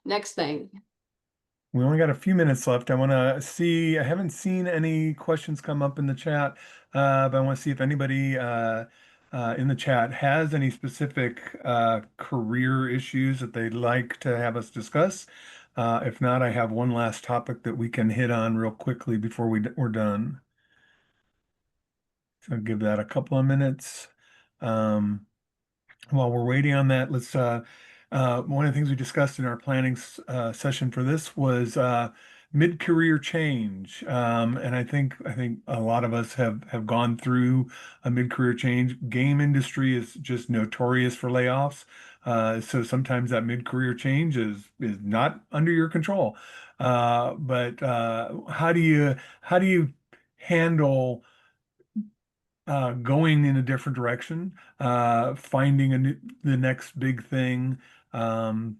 Next thing. We only got a few minutes left. I want to see, I haven't seen any questions come up in the chat, but I want to see if anybody in the chat has any specific career issues that they'd like to have us discuss. If not, I have one last topic that we can hit on real quickly before we're done. So I'll give that a couple of minutes. Um, While we're waiting on that, let's one of the things we discussed in our planning session for this was mid-career change. And I think a lot of us have gone through a mid-career change. Game industry is just notorious for layoffs. So sometimes that mid-career change is not under your control. But how do you handle going in a different direction, finding the next big thing, and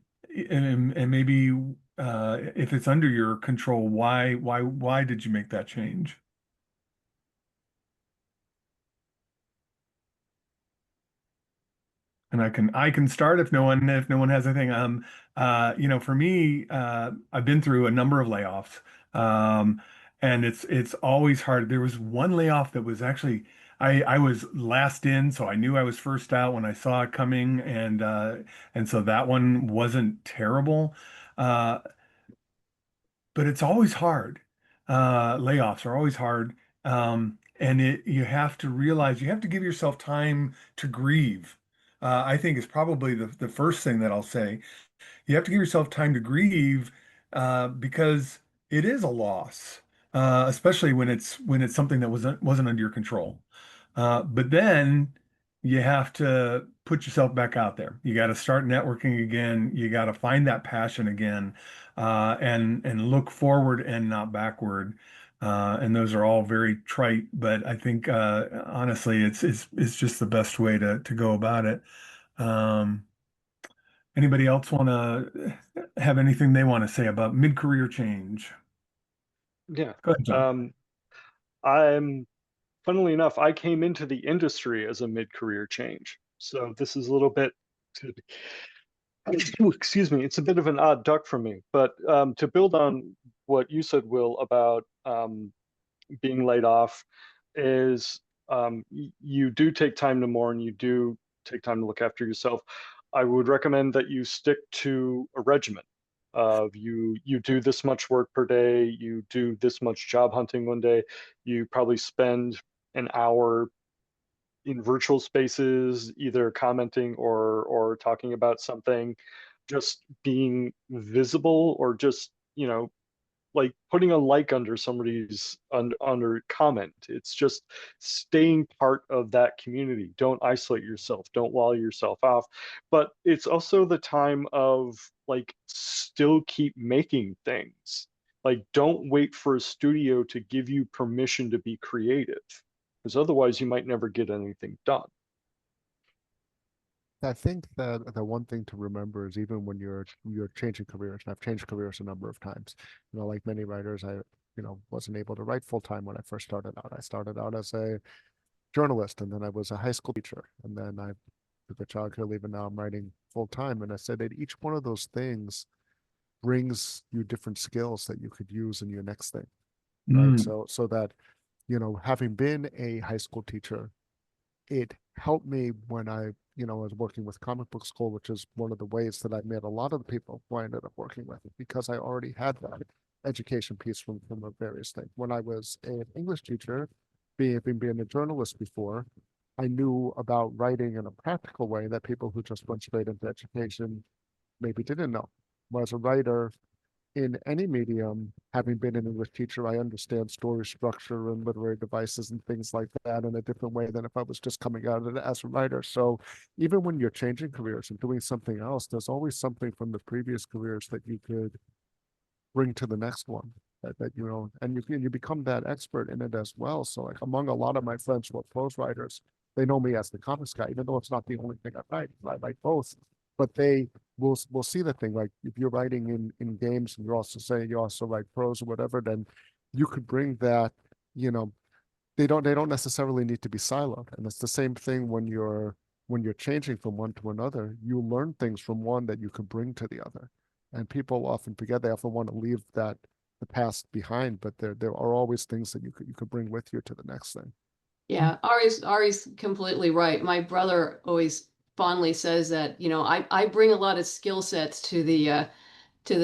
maybe if it's under your control, why did you make that change? And I can start if no one has anything. For me, I've been through a number of layoffs. and it's always hard. There was one layoff that was actually I was last in, so I knew I was first out when I saw it coming, and so that one wasn't terrible. Uh, but it's always hard. Layoffs are always hard. And you have to realize you have to give yourself time to grieve. I think is probably the first thing that I'll say. You have to give yourself time to grieve because it is a loss, especially when it's something that wasn't under your control. But then you have to put yourself back out there. You got to start networking again. You got to find that passion again, and look forward and not backward. And those are all very trite, but I think honestly, it's just the best way to go about it. Um, Anybody else want to have anything they want to say about mid-career change? Yeah. Go ahead, John. I'm funnily enough, I came into the industry as a mid-career change. So this is a little bit, excuse me, it's a bit of an odd duck for me. But to build on what you said, Will, about being laid off, is you do take time to mourn, you do take time to look after yourself. I would recommend that you stick to a regimen of you do this much work per day, you do this much job hunting one day, you probably spend an hour in virtual spaces, either commenting or talking about something, just being visible, or just, like putting a like under somebody's under comment. It's just staying part of that community. Don't isolate yourself, don't wall yourself off. But it's also the time of, like, still keep making things. Like, don't wait for a studio to give you permission to be creative, because otherwise you might never get anything done. I think that the one thing to remember is even when you're changing careers, and I've changed careers a number of times. Like many writers, I wasn't able to write full time when I first started out. I started out as a journalist, and then I was a high school teacher, and then I took a childcare leave, and now I'm writing full time. And I said that each one of those things brings you different skills that you could use in your next thing, right? Mm, So that having been a high school teacher, it helped me when I was working with comic book school, which is one of the ways that I met a lot of the people who I ended up working with, because I already had that education piece from a various things. When I was an English teacher, being a journalist before, I knew about writing in a practical way that people who just went straight into education maybe didn't know. Whereas a writer in any medium, having been an English teacher, I understand story structure and literary devices and things like that in a different way than if I was just coming out of it as a writer. So even when you're changing careers and doing something else, there's always something from the previous careers that you could bring to the next one. And you become that expert in it as well. So like among a lot of my friends who are prose writers, they know me as the comics guy, even though it's not the only thing I write. I write both, but they will see the thing. Like if you're writing in games and you're also saying you also write prose or whatever, then you could bring that. You know, they don't necessarily need to be siloed, and it's the same thing when you're changing from one to another. You learn things from one that you can bring to the other, and people often forget. They often want to leave the past behind, but there are always things that you could bring with you to the next thing. Yeah, Ari's completely right. My brother always fondly says that, I bring a lot of skill sets to the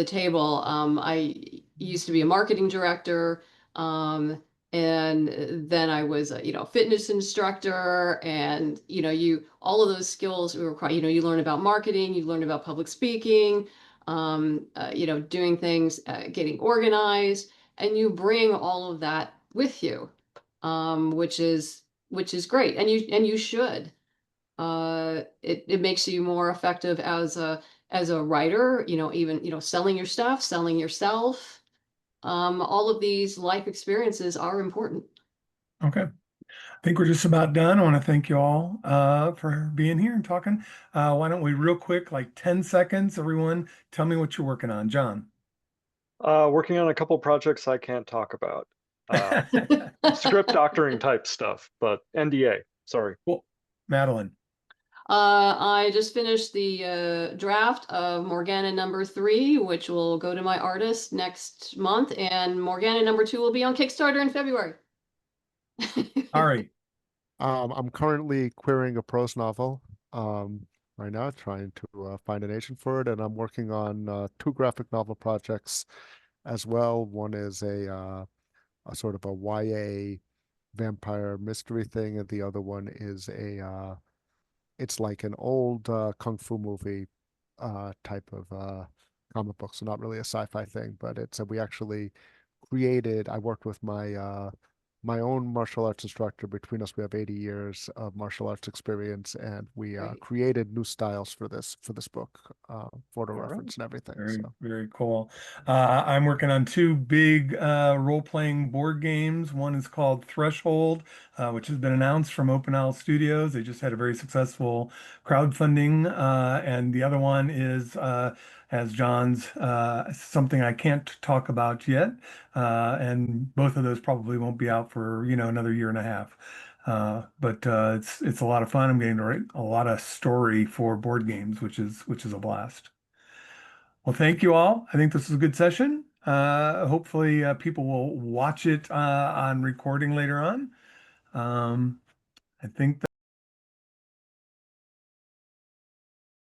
table. I used to be a marketing director, and then I was a, fitness instructor, and you all of those skills require, you learn about marketing, you learn about public speaking, doing things, getting organized, and you bring all of that with you, which is great, and you should. It makes you more effective as a writer, even, selling your stuff, selling yourself. All of these life experiences are important. okay. I think we're just about done. I want to thank you all for being here and talking. Why don't we real quick, like 10 seconds, everyone, tell me what you're working on. John. Working on a couple projects I can't talk about. Script doctoring type stuff, but NDA, sorry. Cool. Madeline. I just finished the draft of Morgana #3, which will go to my artist next month, and Morgana #2 will be on Kickstarter in February. All right. I'm currently querying a prose novel right now, trying to find an agent for it, and I'm working on 2 graphic novel projects as well. One is a sort of a YA vampire mystery thing, and the other one is it's like an old kung fu movie type of comic book, so not really a sci-fi thing, but we actually created. I worked with my own martial arts instructor. Between us, we have 80 years of martial arts experience, and we Great. created new styles for this book, photo All right. reference and everything. Very, So very cool. I'm working on 2 big role-playing board games. One is called Threshold, which has been announced from Open Owl Studios. They just had a very successful crowdfunding. And the other one is, as John's, something I can't talk about yet. And both of those probably won't be out for, another year and a half. But it's a lot of fun. I'm getting to write a lot of story for board games, which is a blast. Well, thank you all. I think this is a good session. Hopefully, people will watch it on recording later on. I think